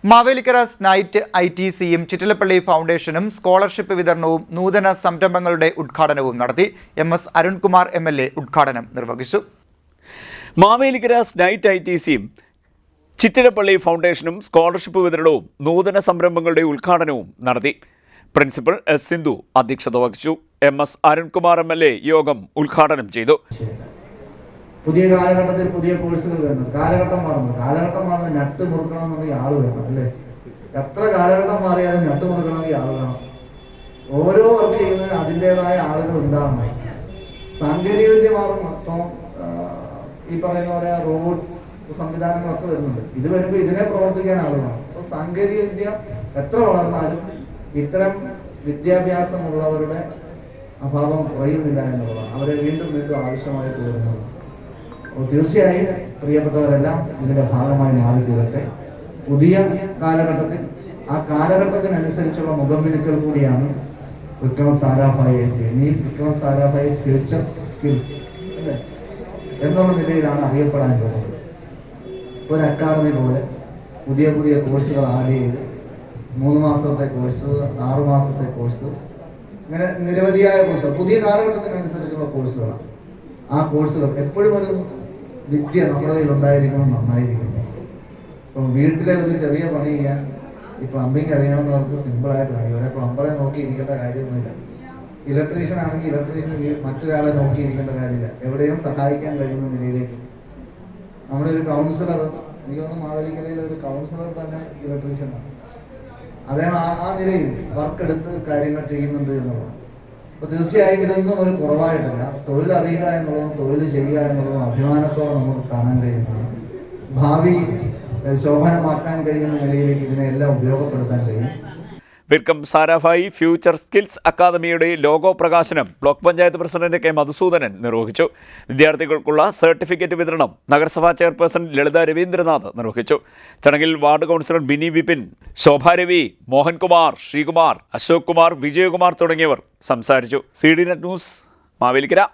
Mavelikkara സ്നൈറ്റ് ITCയും Chittilappilly ഫൗണ്ടേഷനും scholarship വിതരണവും നൂതന സംരംഭങ്ങളുടെ ഉദ്ഘാടനവും നടത്തി. MS അരുൺകുമാർ MLA ഉദ്ഘാടനം നിർവഹിച്ചു. മാവേലിക്കര സ്നൈറ്റ് ITCയും ചിറ്റിലപ്പള്ളി ഫൗണ്ടേഷനും സ്കോളർഷിപ്പ് വിതരണവും നൂതന സംരംഭങ്ങളുടെ ഉദ്ഘാടനവും നടത്തി. Principal S. സിന്ധു അധ്യക്ഷത വഹിച്ചു. MS അരുൺകുമാർ MLA യോഗം ഉദ്ഘാടനം ചെയ്തു. പുതിയ കാലഘട്ടത്തിൽ പുതിയ കോഴ്സുകൾ വരുന്നു. കാലഘട്ടം മാറുന്നത് നട്ട് മുറുക്കണമെന്നുണ്ടെങ്കിൽ ആള് വേണം, അല്ലേ? എത്ര കാലഘട്ടം മാറിയാലും നട്ട് മുറുക്കണമെങ്കിൽ ആള് വേണം. ഓരോ വർക്ക് ചെയ്യുന്നതിന് അതിൻ്റെതായ ആളുകൾ ഉണ്ടാകണം. സാങ്കേതികവിദ്യ മാറും. അപ്പം ഈ പറയുന്ന പോലെ റോബോട്ട് സംവിധാനങ്ങളൊക്കെ വരുന്നുണ്ട്. ഇത് വരുമ്പോൾ ഇതിനെ പ്രവർത്തിക്കാൻ ആളുകളാണ്. അപ്പോൾ സാങ്കേതികവിദ്യ എത്ര വളർന്നാലും ഇത്തരം വിദ്യാഭ്യാസമുള്ളവരുടെ അഭാവം കുറയുന്നില്ല എന്നുള്ളതാണ്. അവരെ വീണ്ടും ആവശ്യമായി തീരുന്നത്. തീർച്ചയായും പ്രിയപ്പെട്ടവരെല്ലാം ഇതിന്റെ ഭാഗമായി മാറി തീരട്ടെ. പുതിയ കാലഘട്ടത്തിൽ ആ കാലഘട്ടത്തിനനുസരിച്ചുള്ള മുഖംമിനുക്കൽ കൂടിയാണ് വിക്രം സാരാഭായി ഫ്യൂച്ചർ സ്കിൽസ് എന്നുള്ള നിലയിലാണ് അറിയപ്പെടാൻ പോകുന്നത്. ഒരു അക്കാദമി പോലെ പുതിയ കോഴ്സുകൾ ആഡ് ചെയ്ത് 3 മാസത്തെ കോഴ്സ്, 6 മാസത്തെ കോഴ്സ്, ഇങ്ങനെ നിരവധിയായ കോഴ്സുകൾ പുതിയ കാലഘട്ടത്തിനനുസരിച്ചുള്ള കോഴ്സുകളാണ്. ആ കോഴ്സുകൾ എപ്പോഴും ഒരു വിദ്യ നമ്മുടെ കയ്യിൽ ഉണ്ടായിരിക്കുന്നത് നന്നായിരിക്കുന്നു. ഇപ്പം വീട്ടിലെ ഒരു ചെറിയ പണി ചെയ്യാൻ ഈ പ്ലംബിങ് അറിയണമെന്നവർക്ക് സിമ്പിളായിട്ട് അറിയാം. ഒരേ പ്ലംബറെ നോക്കിയിരിക്കേണ്ട കാര്യമൊന്നുമില്ല. ഇലക്ട്രീഷ്യൻ ആണെങ്കിൽ ഇലക്ട്രീഷ്യന് മറ്റൊരാളെ നോക്കിയിരിക്കേണ്ട കാര്യമില്ല. എവിടെയും സഹായിക്കാൻ കഴിയുന്ന നിലയിലേക്ക് നമ്മുടെ ഒരു കൗൺസിലർ, എനിക്ക് തോന്നുന്നു മാവേലിക്കരയിലെ ഒരു കൗൺസിലർ തന്നെ ഇലക്ട്രീഷ്യനാണ്. അദ്ദേഹം ആ നിലയിൽ വർക്കെടുത്ത് കാര്യങ്ങൾ ചെയ്യുന്നുണ്ട് എന്നുള്ളതാണ്. അപ്പോൾ തീർച്ചയായും ഇതൊന്നും ഒരു കുറവായിട്ടില്ല. തൊഴിൽ അറിയുക എന്നുള്ളതും തൊഴിൽ ചെയ്യുക എന്നുള്ളതും അഭിമാനത്തോടെ നമുക്ക് കാണാൻ കഴിയുന്നതാണ്. ഭാവി ശോഭനമാക്കാൻ കഴിയുന്ന നിലയിലേക്ക് ഇതിനെല്ലാം ഉപയോഗപ്പെടുത്താൻ കഴിയും. വിക്രം സാരാഭായി ഫ്യൂച്ചർ സ്കിൽസ് അക്കാദമിയുടെ ലോഗോ പ്രകാശനം block panchayat president K. Madhusudanan നിർവഹിച്ചു. വിദ്യാർത്ഥികൾക്കുള്ള സർട്ടിഫിക്കറ്റ് വിതരണം നഗരസഭാ ചെയർപേഴ്സൺ ലളിത രവീന്ദ്രനാഥ് നിർവഹിച്ചു. ചടങ്ങിൽ വാർഡ് കൗൺസിലർ ബിനി വിപിൻ, ശോഭ രവി, മോഹൻകുമാർ, ശ്രീകുമാർ, അശോക് കുമാർ, വിജയകുമാർ തുടങ്ങിയവർ സംസാരിച്ചു. CDNet news, Mavelikkara.